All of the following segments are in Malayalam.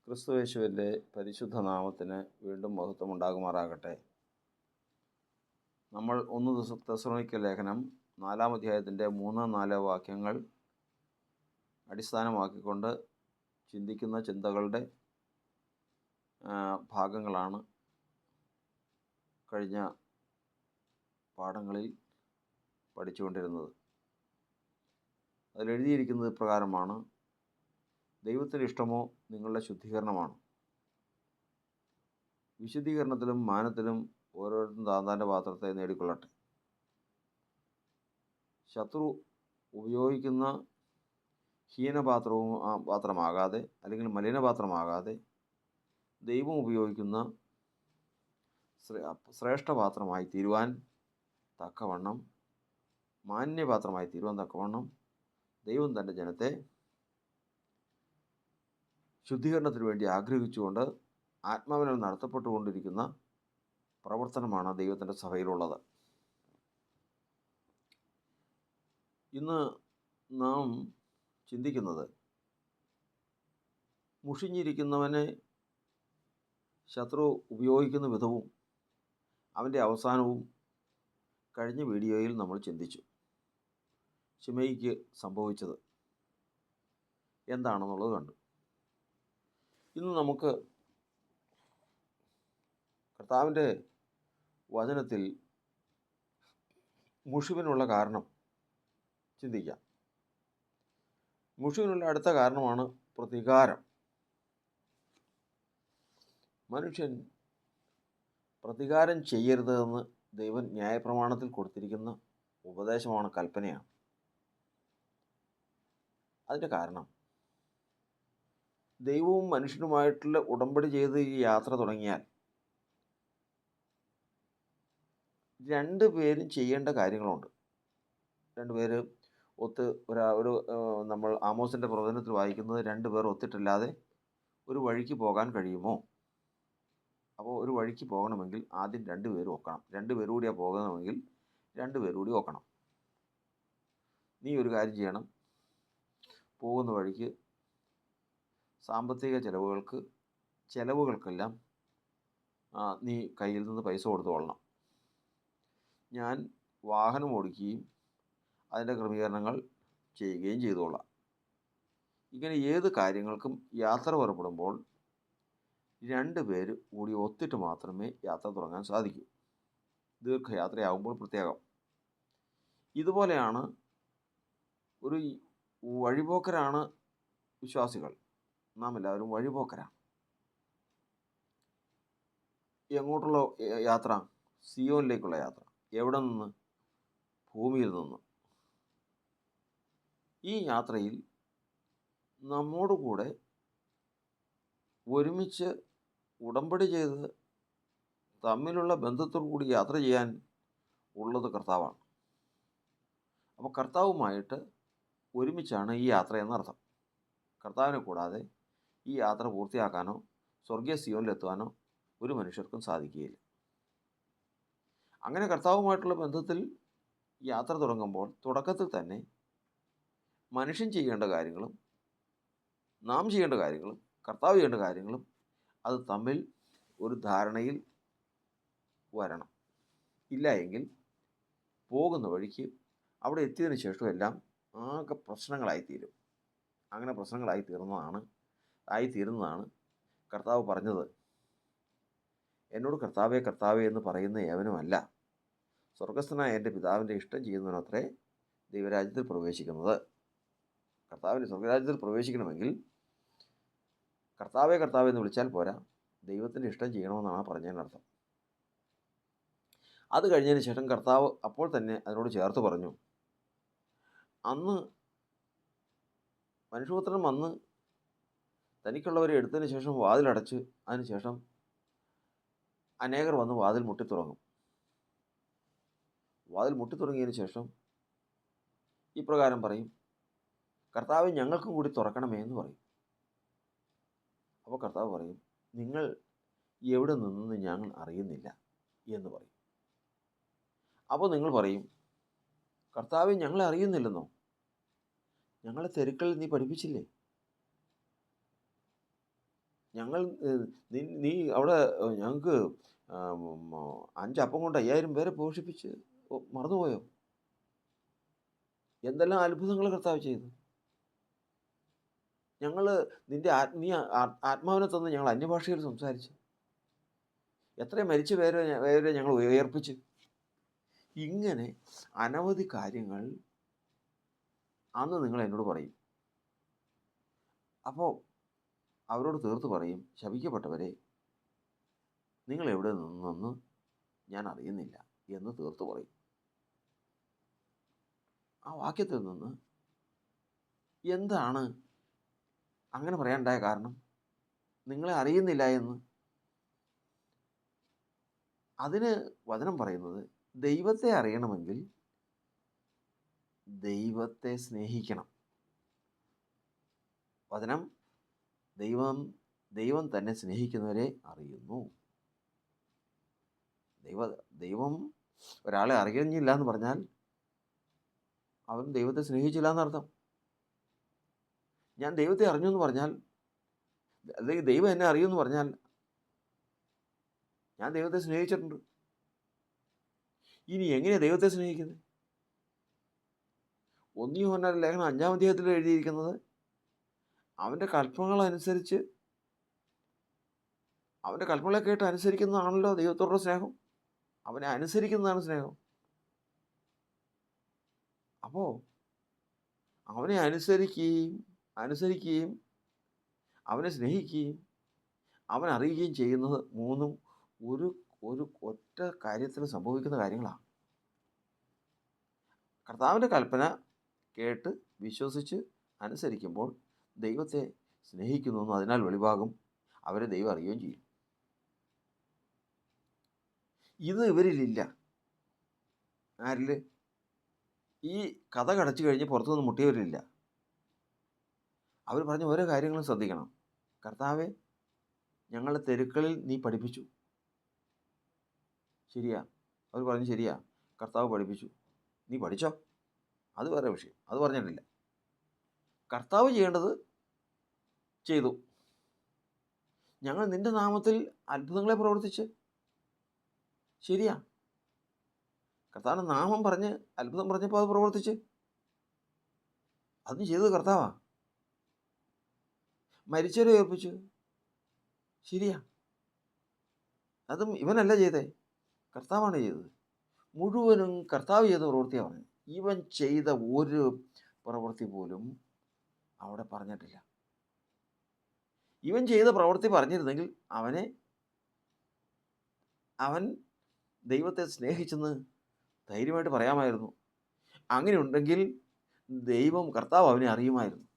ക്രിസ്തുയേശുവിൻ്റെ പരിശുദ്ധ നാമത്തിന് വീണ്ടും മഹത്വമുണ്ടാകുമാറാകട്ടെ. നമ്മൾ 1 തെസ്സലോനിക്ക ലേഖനം 4-ാം അധ്യായത്തിൻ്റെ 3-4 വാക്യങ്ങൾ അടിസ്ഥാനമാക്കിക്കൊണ്ട് ചിന്തിക്കുന്ന ചിന്തകളുടെ ഭാഗങ്ങളാണ് കഴിഞ്ഞ പാഠങ്ങളിൽ പഠിച്ചുകൊണ്ടിരുന്നത്. അതിലെഴുതിയിരിക്കുന്നത് ഇപ്രകാരമാണ്: ദൈവത്തിന് ഇഷ്ടമോ നിങ്ങളുടെ ശുദ്ധീകരണമാണ്. വിശുദ്ധീകരണത്തിലും മാനത്തിലും ഓരോരുത്തരും താന്താൻ്റെ പാത്രത്തെ നേടിക്കൊള്ളട്ടെ. ശത്രു ഉപയോഗിക്കുന്ന പാത്രമാകാതെ, അല്ലെങ്കിൽ മലിനപാത്രമാകാതെ, ദൈവം ഉപയോഗിക്കുന്ന ശ്രേഷ്ഠപാത്രമായി തീരുവാൻ തക്കവണ്ണം, മാന്യപാത്രമായി തീരുവാൻ തക്കവണ്ണം ദൈവം തൻ്റെ ജനത്തെ ശുദ്ധീകരണത്തിന് വേണ്ടി ആഗ്രഹിച്ചുകൊണ്ട് ആത്മാവിനാൽ നടത്തപ്പെട്ടുകൊണ്ടിരിക്കുന്ന പ്രവർത്തനമാണ് ദൈവത്തിൻ്റെ സഭയിലുള്ളത്. ഇന്ന് നാം ചിന്തിക്കുന്നത് മുഷിഞ്ഞിരിക്കുന്നവനെ ശത്രു ഉപയോഗിക്കുന്ന വിധവും അവൻ്റെ അവസാനവും കഴിഞ്ഞ വീഡിയോയിൽ നമ്മൾ ചിന്തിച്ചു. ശിമെയിക്ക് സംഭവിച്ചത് എന്താണെന്നുള്ളത് കണ്ടു. ഇന്ന് നമുക്ക് കർത്താവിൻ്റെ വചനത്തിൽ മുഷിവിനുള്ള കാരണം ചിന്തിക്കാം. മുഷിവിനുള്ള അടുത്ത കാരണമാണ് പ്രതികാരം. മനുഷ്യൻ പ്രതികാരം ചെയ്യരുതെന്ന് ദൈവം ന്യായപ്രമാണത്തിൽ കൊടുത്തിരിക്കുന്ന ഉപദേശമാണ്, കൽപ്പനയാണ്. അതിൻ്റെ കാരണം, ദൈവവും മനുഷ്യനുമായിട്ടുള്ള ഉടമ്പടി ചെയ്ത് ഈ യാത്ര തുടങ്ങിയാൽ രണ്ടുപേരും ചെയ്യേണ്ട കാര്യങ്ങളുണ്ട്. രണ്ടുപേര് ഒത്ത് നമ്മൾ ആമോസിൻ്റെ പ്രവചനത്തിൽ വായിക്കുന്നത്, 2 പേർ ഒത്തിട്ടല്ലാതെ ഒരു വഴിക്ക് പോകാൻ കഴിയുമോ? അപ്പോൾ ഒരു വഴിക്ക് പോകണമെങ്കിൽ ആദ്യം 2 പേര് ഒക്കണം. 2 പേര് കൂടിയാണ് പോകണമെങ്കിൽ 2 പേര് കൂടി ഒക്കണം. നീ ഒരു കാര്യം ചെയ്യണം, പോകുന്ന വഴിക്ക് സാമ്പത്തിക ചെലവുകൾക്കെല്ലാം നീ കയ്യിൽ നിന്ന് പൈസ കൊടുത്തു കൊള്ളണം. ഞാൻ വാഹനം ഓടിക്കുകയും അതിൻ്റെ ക്രമീകരണങ്ങൾ ചെയ്യുകയും ചെയ്തുകൊള്ളാം. ഇങ്ങനെ ഏത് കാര്യങ്ങൾക്കും യാത്ര പുറപ്പെടുമ്പോൾ 2 പേര് കൂടി ഒത്തിട്ട് മാത്രമേ യാത്ര തുടങ്ങാൻ സാധിക്കൂ. ദീർഘയാത്രയാകുമ്പോൾ പ്രത്യേകം. ഇതുപോലെയാണ് ഒരു വഴിപോക്കരാണ് വിശ്വാസികൾ. നാം എല്ലാവരും വഴിപോക്കരാണ്. എങ്ങോട്ടുള്ള യാത്ര? സിയോനിലേക്കുള്ള യാത്ര. എവിടെ നിന്ന്? ഭൂമിയിൽ നിന്ന്. ഈ യാത്രയിൽ നമ്മോടുകൂടെ ഒരുമിച്ച് ഉടമ്പടി ചെയ്ത് തമ്മിലുള്ള ബന്ധത്തോടു കൂടി യാത്ര ചെയ്യാൻ ഉള്ളത് കർത്താവാണ്. അപ്പോൾ കർത്താവുമായിട്ട് ഒരുമിച്ചാണ് ഈ യാത്ര എന്നർത്ഥം. കർത്താവിനെ കൂടാതെ ഈ യാത്ര പൂർത്തിയാക്കാനോ സ്വർഗീയ സിയോനിലെത്തുവാനോ ഒരു മനുഷ്യർക്കും സാധിക്കുകയില്ല. അങ്ങനെ കർത്താവുമായിട്ടുള്ള ബന്ധത്തിൽ യാത്ര തുടങ്ങുമ്പോൾ തുടക്കത്തിൽ തന്നെ മനുഷ്യൻ ചെയ്യേണ്ട കാര്യങ്ങളും നാം ചെയ്യേണ്ട കാര്യങ്ങളും കർത്താവ് ചെയ്യേണ്ട കാര്യങ്ങളും അത് തമ്മിൽ ഒരു ധാരണയിൽ വരണം. ഇല്ല എങ്കിൽ പോകുന്ന വഴിക്ക് അവിടെ എത്തിയതിന് ശേഷം എല്ലാം ആകെ പ്രശ്നങ്ങളായിത്തീരും. അങ്ങനെ ആയിത്തീരുന്നതാണ് കർത്താവ് പറഞ്ഞത്, എന്നോട് കർത്താവേ കർത്താവേ എന്ന് പറയുന്ന ഏവനുമല്ല, സ്വർഗസ്ഥനായ എൻ്റെ പിതാവിൻ്റെ ഇഷ്ടം ചെയ്യുന്നവനത്രേ ദൈവരാജ്യത്തിൽ പ്രവേശിക്കുന്നത്. കർത്താവിൻ്റെ സ്വർഗരാജ്യത്തിൽ പ്രവേശിക്കണമെങ്കിൽ കർത്താവേ കർത്താവേ എന്ന് വിളിച്ചാൽ പോരാ, ദൈവത്തിൻ്റെ ഇഷ്ടം ചെയ്യണമെന്നാണ് പറഞ്ഞതിനർത്ഥം. അത് കഴിഞ്ഞതിന് ശേഷം കർത്താവ് അപ്പോൾ തന്നെ അതിനോട് ചേർത്ത് പറഞ്ഞു, അന്ന് മനുഷ്യപുത്രൻ വന്ന് തനിക്കുള്ളവരെ എടുത്തതിന് ശേഷം വാതിലടച്ച് അതിന് ശേഷം അനേകർ വന്ന് വാതിൽ മുട്ടിത്തുടങ്ങും. വാതിൽ മുട്ടിത്തുടങ്ങിയതിന് ശേഷം ഇപ്രകാരം പറയും, കർത്താവ് ഞങ്ങൾക്കും കൂടി തുറക്കണമേ എന്ന് പറയും. അപ്പോൾ കർത്താവ് പറയും, നിങ്ങൾ എവിടെ നിന്നെന്ന് ഞങ്ങൾ അറിയുന്നില്ല എന്ന് പറയും. അപ്പോൾ നിങ്ങൾ പറയും, കർത്താവ് ഞങ്ങളെ അറിയുന്നില്ലെന്നോ? ഞങ്ങളെ തെരുക്കളിൽ നീ പഠിപ്പിച്ചില്ലേ? ഞങ്ങൾ നീ അവിടെ ഞങ്ങൾക്ക് 5 അപ്പം കൊണ്ട് 5000 പേരെ പോഷിപ്പിച്ച് മറന്നുപോയോ? എന്തെല്ലാം അത്ഭുതങ്ങൾ കർത്താവ് ചെയ്തു. ഞങ്ങൾ നിന്റെ ആത്മീയ ആത്മാവിനെ തന്ന് ഞങ്ങൾ അന്യഭാഷയിൽ സംസാരിച്ചു. എത്ര മരിച്ച പേരെ ഞങ്ങൾ ഉയർപ്പിച്ചു. ഇങ്ങനെ അനവധി കാര്യങ്ങൾ അന്ന് നിങ്ങൾ എന്നോട് പറയും. അപ്പോൾ അവരോട് തീർത്ത് പറയും, ശപിക്കപ്പെട്ടവരെ, നിങ്ങൾ എവിടെ നിന്നെന്ന് ഞാൻ അറിയുന്നില്ല എന്ന് തീർത്ത് പറയും. ആ വാക്യത്തിൽ നിന്ന് എന്താണ് അങ്ങനെ പറയാനുണ്ടായ കാരണം? നിങ്ങളെ അറിയുന്നില്ല എന്ന്. അതിന് വചനം പറയുന്നത്, ദൈവത്തെ അറിയണമെങ്കിൽ ദൈവത്തെ സ്നേഹിക്കണം. വചനം, ദൈവം തന്നെ സ്നേഹിക്കുന്നവരെ അറിയുന്നു. ദൈവം ഒരാളെ അറിയുന്നില്ല എന്ന് പറഞ്ഞാൽ അവൻ ദൈവത്തെ സ്നേഹിച്ചില്ല എന്നർത്ഥം. ഞാൻ ദൈവത്തെ അറിഞ്ഞു എന്ന് പറഞ്ഞാൽ, അല്ലെങ്കിൽ ദൈവം എന്നെ അറിയുമെന്ന് പറഞ്ഞാൽ ഞാൻ ദൈവത്തെ സ്നേഹിച്ചിട്ടുണ്ട്. ഇനി എങ്ങനെയാണ് ദൈവത്തെ സ്നേഹിക്കുന്നത്? 1 യോഹന്നാന്റെ ലേഖനം 5-ാം അധ്യായത്തിൽ എഴുതിയിരിക്കുന്നത്, അവൻ്റെ കൽപ്പനകളനുസരിച്ച്, അവൻ്റെ കൽപ്പനകളെ കേട്ട് അനുസരിക്കുന്നതാണല്ലോ ദൈവത്തോടുള്ള സ്നേഹം. അവനെ അനുസരിക്കുന്നതാണ് സ്നേഹം. അപ്പോൾ അവനെ അനുസരിക്കുകയും അവനെ സ്നേഹിക്കുകയും അവൻ അറിയുകയും ചെയ്യുന്നത് മൂന്നും ഒരു ഒറ്റ കാര്യത്തിൽ സംഭവിക്കുന്ന കാര്യങ്ങളാണ്. കർത്താവിൻ്റെ കൽപ്പന കേട്ട് വിശ്വസിച്ച് അനുസരിക്കുമ്പോൾ ദൈവത്തെ സ്നേഹിക്കുന്നുവെന്നും അതിനാൽ വെളിവാകും, അവരെ ദൈവം അറിയുകയും ചെയ്യും. ഇത് ഇവരിലില്ല. ആരിൽ? ഈ കഥ കടച്ചു കഴിഞ്ഞ് പുറത്തുനിന്ന് മുട്ടിയവരിലില്ല. അവർ പറഞ്ഞ ഓരോ കാര്യങ്ങളും ശ്രദ്ധിക്കണം. കർത്താവെ, ഞങ്ങളുടെ തെരുക്കളിൽ നീ പഠിപ്പിച്ചു. ശരിയാ, അവർ പറഞ്ഞു ശരിയാ, കർത്താവ് പഠിപ്പിച്ചു. നീ പഠിച്ചോ? അത് വേറെ വിഷയം, അത് പറഞ്ഞിട്ടില്ല. കർത്താവ് ചെയ്യേണ്ടത് ചെയ്തു. ഞങ്ങൾ നിന്റെ നാമത്തിൽ അത്ഭുതങ്ങളെ പ്രവർത്തിച്ച്. ശരിയാ, കർത്താവിൻ്റെ നാമം പറഞ്ഞ് അത്ഭുതം പറഞ്ഞപ്പോൾ അത് പ്രവർത്തിച്ച്. അത് ചെയ്തത് കർത്താവാ. മരിച്ചവരെ ഉയർപ്പിച്ചു. ശരിയാ, അതും ഇവനല്ല ചെയ്തേ, കർത്താവാണ് ചെയ്തത്. മുഴുവനും കർത്താവ് ചെയ്ത പ്രവൃത്തിയാണ്. ഇവൻ ചെയ്ത ഒരു പ്രവൃത്തി പോലും അവിടെ പറഞ്ഞിട്ടില്ല. ഇവൻ ചെയ്ത പ്രവൃത്തി പറഞ്ഞിരുന്നെങ്കിൽ അവൻ ദൈവത്തെ സ്നേഹിച്ചെന്ന് ധൈര്യമായിട്ട് പറയാമായിരുന്നു. അങ്ങനെ ഉണ്ടെങ്കിൽ കർത്താവ് അവനെ അറിയുമായിരുന്നു.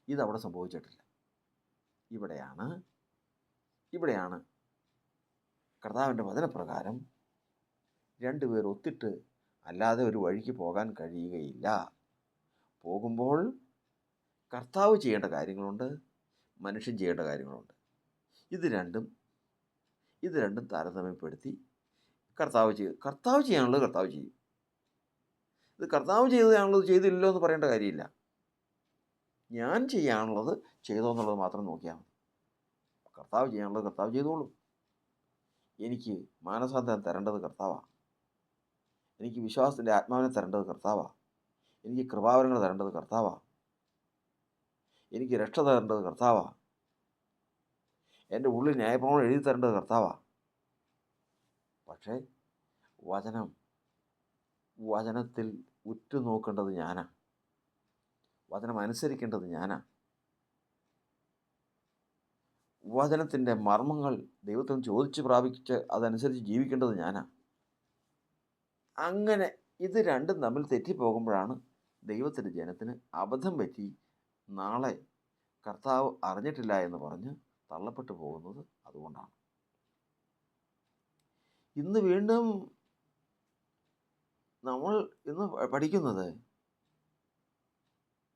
ഇതവിടെ സംഭവിച്ചിട്ടില്ല. ഇവിടെയാണ് കർത്താവിൻ്റെ വചനപ്രകാരം 2 പേർ ഒത്തിട്ട് അല്ലാതെ ഒരു വഴിക്ക് പോകാൻ കഴിയുകയില്ല. പോകുമ്പോൾ കർത്താവ് ചെയ്യേണ്ട കാര്യങ്ങളുണ്ട്, മനുഷ്യൻ ചെയ്യേണ്ട കാര്യങ്ങളുണ്ട്. ഇത് രണ്ടും താരതമ്യപ്പെടുത്തി കർത്താവ് ചെയ്യാനുള്ളത് കർത്താവ് ചെയ്യും. ഇത് കർത്താവ് ചെയ്തതാണുള്ളത് ചെയ്തില്ലല്ലോ എന്ന് പറയേണ്ട കാര്യമില്ല. ഞാൻ ചെയ്യാനുള്ളത് ചെയ്തോ എന്നുള്ളത് മാത്രം നോക്കിയാൽ മതി. കർത്താവ് ചെയ്യാനുള്ളത് കർത്താവ് ചെയ്തോളും. എനിക്ക് മാനസാന്തരം തരേണ്ടത് കർത്താവാണ്. എനിക്ക് വിശ്വാസത്തിൻ്റെ ആത്മാവിനെ തരേണ്ടത് കർത്താവാണ്. എനിക്ക് കൃപാവരങ്ങൾ തരേണ്ടത് കർത്താവാണ്. എനിക്ക് രക്ഷ തരേണ്ടത് കർത്താവാണ്. എൻ്റെ ഉള്ളിൽ ന്യായപ്രമാണം എഴുതി തരേണ്ടത് കർത്താവാണ്. പക്ഷേ വചനത്തിൽ ഉറ്റുനോക്കേണ്ടത് ഞാനാണ്. വചനം അനുസരിക്കേണ്ടത് ഞാനാണ്. വചനത്തിൻ്റെ മർമ്മങ്ങൾ ദൈവത്തിന് ചോദിച്ച് പ്രാപിച്ച് അതനുസരിച്ച് ജീവിക്കേണ്ടത് ഞാനാണ്. അങ്ങനെ ഇത് രണ്ടും തമ്മിൽ തെറ്റിപ്പോകുമ്പോഴാണ് ദൈവത്തിൻ്റെ ജനത്തിന് അബദ്ധം പറ്റി നാളെ കർത്താവ് അറിഞ്ഞിട്ടില്ല എന്ന് പറഞ്ഞ് തള്ളപ്പെട്ടു പോകുന്നത്. അതുകൊണ്ടാണ് ഇന്ന് വീണ്ടും നമ്മൾ പഠിക്കുന്നത്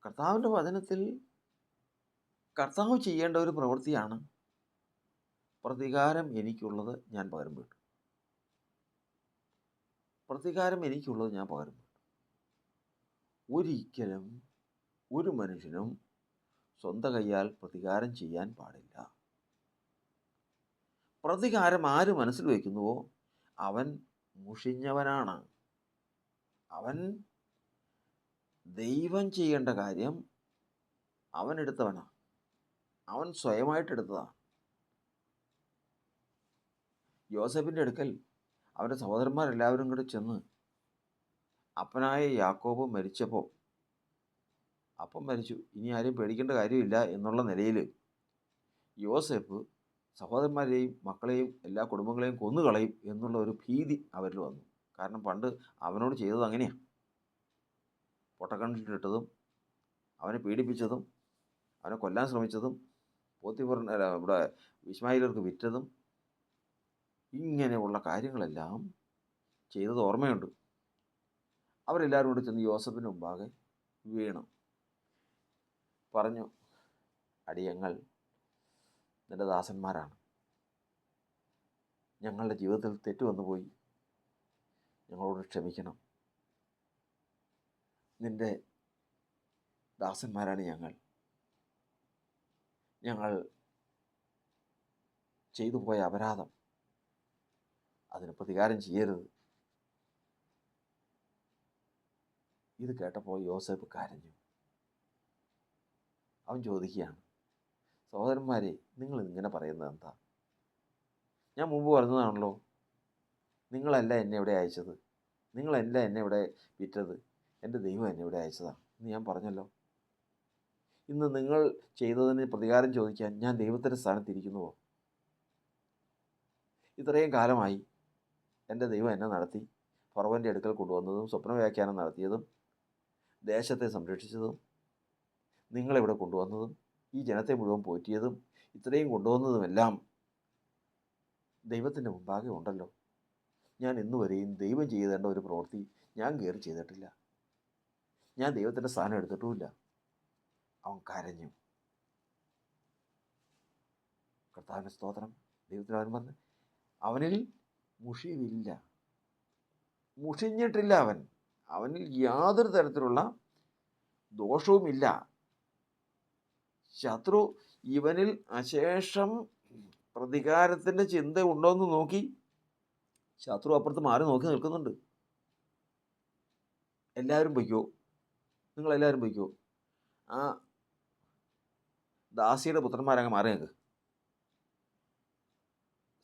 കർത്താവിൻ്റെ വചനത്തിൽ കർത്താവ് ചെയ്യേണ്ട ഒരു പ്രവൃത്തിയാണ്. പ്രതികാരം എനിക്കുള്ളത് ഞാൻ പകരം വീട്ടും. ഒരിക്കലും ഒരു മനുഷ്യനും സ്വന്തം കൈയാൽ പ്രതികാരം ചെയ്യാൻ പാടില്ല. പ്രതികാരം ആര് മനസ്സിൽ വയ്ക്കുന്നുവോ അവൻ മുഷിഞ്ഞവനാണ്. അവൻ ദൈവം ചെയ്യേണ്ട കാര്യം അവൻ എടുത്തവനാണ്. അവൻ സ്വയമായിട്ടെടുത്തതാണ്. യോസേഫിൻ്റെ അടുക്കൽ അവൻ്റെ സഹോദരന്മാരെല്ലാവരും കൂടെ ചെന്ന് അപ്പനായ യാക്കോബ് മരിച്ചപ്പോൾ, അപ്പം മരിച്ചു, ഇനി ആരെയും പേടിക്കേണ്ട കാര്യമില്ല എന്നുള്ള നിലയിൽ യോസേഫ് സഹോദരന്മാരെയും മക്കളെയും എല്ലാ കുടുംബങ്ങളെയും കൊന്നുകളയും എന്നുള്ള ഒരു ഭീതി അവരിൽ വന്നു. കാരണം പണ്ട് അവനോട് ചെയ്തത് അങ്ങനെയാണ്. പൊട്ടക്കണ്ണിലിട്ടതും അവനെ പീഡിപ്പിച്ചതും അവനെ കൊല്ലാൻ ശ്രമിച്ചതും ഇവിടെ ഇശ്മായേല്യർക്ക് വിറ്റതും ഇങ്ങനെയുള്ള കാര്യങ്ങളെല്ലാം ചെയ്തത് ഓർമ്മയുണ്ട്. അവരെല്ലാവരും കൂടി ചെന്ന് യോസേഫിന് മുമ്പാകെ വീണു പറഞ്ഞു, അടിയങ്ങൾ നിൻ്റെ ദാസന്മാരാണ്, ഞങ്ങളുടെ ജീവിതത്തിൽ തെറ്റ് വന്നുപോയി, ഞങ്ങളോട് ക്ഷമിക്കണം, നിൻ്റെ ദാസന്മാരാണ് ഞങ്ങൾ ചെയ്തു പോയ അപരാധം, അതിന് പ്രതികാരം ചെയ്യരുത്. ഇത് കേട്ടപ്പോൾ യോസേഫ് കരഞ്ഞു. അവൻ ചോദിക്കുകയാണ്, സഹോദരന്മാരെ, നിങ്ങൾ ഇങ്ങനെ പറയുന്നത് എന്താ? ഞാൻ മുമ്പ് പറഞ്ഞതാണല്ലോ, നിങ്ങളല്ല എന്നെ ഇവിടെ അയച്ചത്, നിങ്ങളല്ല എന്നെ ഇവിടെ വിറ്റത്, എൻ്റെ ദൈവം എന്നെ ഇവിടെ അയച്ചതാണ് എന്ന് ഞാൻ പറഞ്ഞല്ലോ. ഇന്ന് നിങ്ങൾ ചെയ്തതിന് പ്രതികാരം ചോദിക്കാൻ ഞാൻ ദൈവത്തിൻ്റെ സ്ഥാനത്തിരിക്കുന്നുവോ? ഇത്രയും കാലമായി എൻ്റെ ദൈവം എന്നെ നടത്തി ഫറവോൻ്റെ അടുക്കൽ കൊണ്ടുവന്നതും സ്വപ്നവ്യാഖ്യാനം നടത്തിയതും ദേശത്തെ സംരക്ഷിച്ചതും നിങ്ങളിവിടെ കൊണ്ടുവന്നതും ഈ ജനത്തെ മുഴുവൻ പോറ്റിയതും ഇത്രയും കൊണ്ടുവന്നതുമെല്ലാം ദൈവത്തിൻ്റെ മുമ്പാകെ ഉണ്ടല്ലോ. ഞാൻ ഇന്നുവരെയും ദൈവം ചെയ്തേണ്ട ഒരു പ്രവൃത്തി ഞാൻ കയറി ചെയ്തിട്ടില്ല, ഞാൻ ദൈവത്തിൻ്റെ സ്ഥാനം എടുത്തിട്ടുമില്ല. അവൻ കരഞ്ഞു. കർത്താവിൻ്റെ സ്തോത്രം. ദൈവത്തിന് അവൻ പറഞ്ഞു, അവനിൽ മുഷിവില്ല, മുഷിഞ്ഞിട്ടില്ല, അവനിൽ യാതൊരു തരത്തിലുള്ള ദോഷവുമില്ല. ശത്രു ഇവനിൽ അശേഷം പ്രതികാരത്തിൻ്റെ ചിന്ത ഉണ്ടോയെന്ന് നോക്കി ശത്രു അപ്പുറത്ത് മാറി നോക്കി നിൽക്കുന്നുണ്ട്. എല്ലാവരും പൊയ്ക്കോ, നിങ്ങളെല്ലാവരും പൊയ്ക്കോ, ആ ദാസിയുടെ പുത്രന്മാരങ്ങ് മാറി നിൽക്ക്.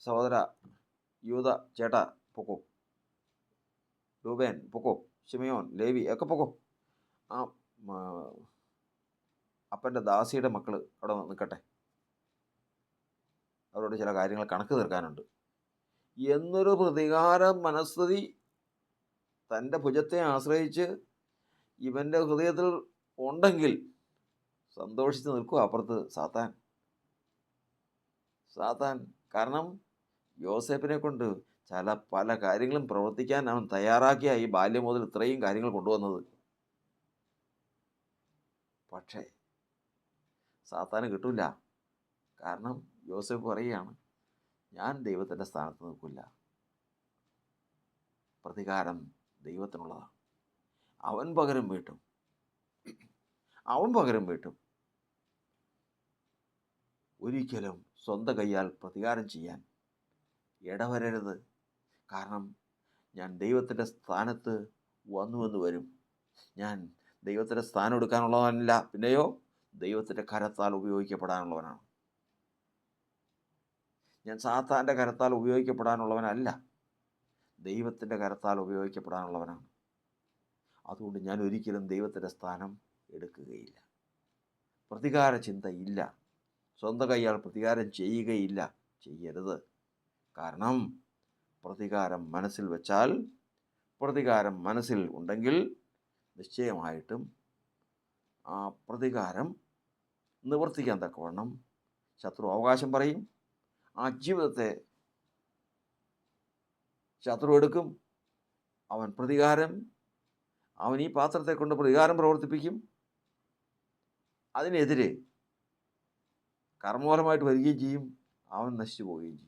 സഹോദര യൂദ ചേട്ടാ പൊക്കോ, രൂപേൻ പൊക്കോ, ശിമയോൻ, ലേവി ഒക്കെ പൊക്കോ. ആ അപ്പൻ്റെ ദാസിയുടെ മക്കൾ അവിടെ നിൽക്കട്ടെ, അവരോട് ചില കാര്യങ്ങൾ കണക്ക് തീർക്കാനുണ്ട് എന്നൊരു പ്രതികാര മനസ്ഥിതി തൻ്റെ ഭുജത്തെ ആശ്രയിച്ച് ഇവൻ്റെ ഹൃദയത്തിൽ ഉണ്ടെങ്കിൽ സന്തോഷിച്ച് നിൽക്കുക അപ്പുറത്ത് സാത്താൻ. കാരണം യോസേഫിനെ കൊണ്ട് പല കാര്യങ്ങളും പ്രവർത്തിക്കാൻ അവൻ തയ്യാറാക്കിയ ഈ ബാല്യം മുതൽ ഇത്രയും കാര്യങ്ങൾ കൊണ്ടുവന്നത്. പക്ഷേ സാത്താന് കിട്ടില്ല. കാരണം യോസേഫ് പറയുകയാണ്, ഞാൻ ദൈവത്തിൻ്റെ സ്ഥാനത്ത് നിൽക്കില്ല, പ്രതികാരം ദൈവത്തിനുള്ളതാണ്, അവൻ പകരം വീട്ടും. ഒരിക്കലും സ്വന്തം കൈയാൽ പ്രതികാരം ചെയ്യാൻ ഇടവരരുത്. കാരണം ഞാൻ ദൈവത്തിൻ്റെ സ്ഥാനത്ത് വന്നുവെന്ന് വരും. ഞാൻ ദൈവത്തിൻ്റെ സ്ഥാനം എടുക്കാനുള്ളവനല്ല, പിന്നെയോ ദൈവത്തിൻ്റെ കരത്താൽ ഉപയോഗിക്കപ്പെടാനുള്ളവനാണ്. ഞാൻ സാത്താൻ്റെ കരത്താൽ ഉപയോഗിക്കപ്പെടാനുള്ളവനല്ല, ദൈവത്തിൻ്റെ കരത്താൽ ഉപയോഗിക്കപ്പെടാനുള്ളവനാണ്. അതുകൊണ്ട് ഞാൻ ഒരിക്കലും ദൈവത്തിൻ്റെ സ്ഥാനം എടുക്കുകയില്ല. പ്രതികാര ചിന്തയില്ല, സ്വന്തം കൈയാൽ പ്രതികാരം ചെയ്യുകയില്ല, ചെയ്യരുത്. കാരണം പ്രതികാരം മനസ്സിൽ വെച്ചാൽ, പ്രതികാരം മനസ്സിൽ ഉണ്ടെങ്കിൽ നിശ്ചയമായിട്ടും ആ പ്രതികാരം നിവർത്തിക്കാൻ തക്കവണ്ണം ശത്രു അവകാശം പറയും. ആ ജീവിതത്തെ ശത്രു എടുക്കും. അവൻ ഈ പാത്രത്തെ കൊണ്ട് പ്രതികാരം പ്രവർത്തിപ്പിക്കും. അതിനെതിരെ കർമ്മപരമായിട്ട് വരികയും ചെയ്യും. അവൻ നശിച്ചു പോവുകയും ചെയ്യും.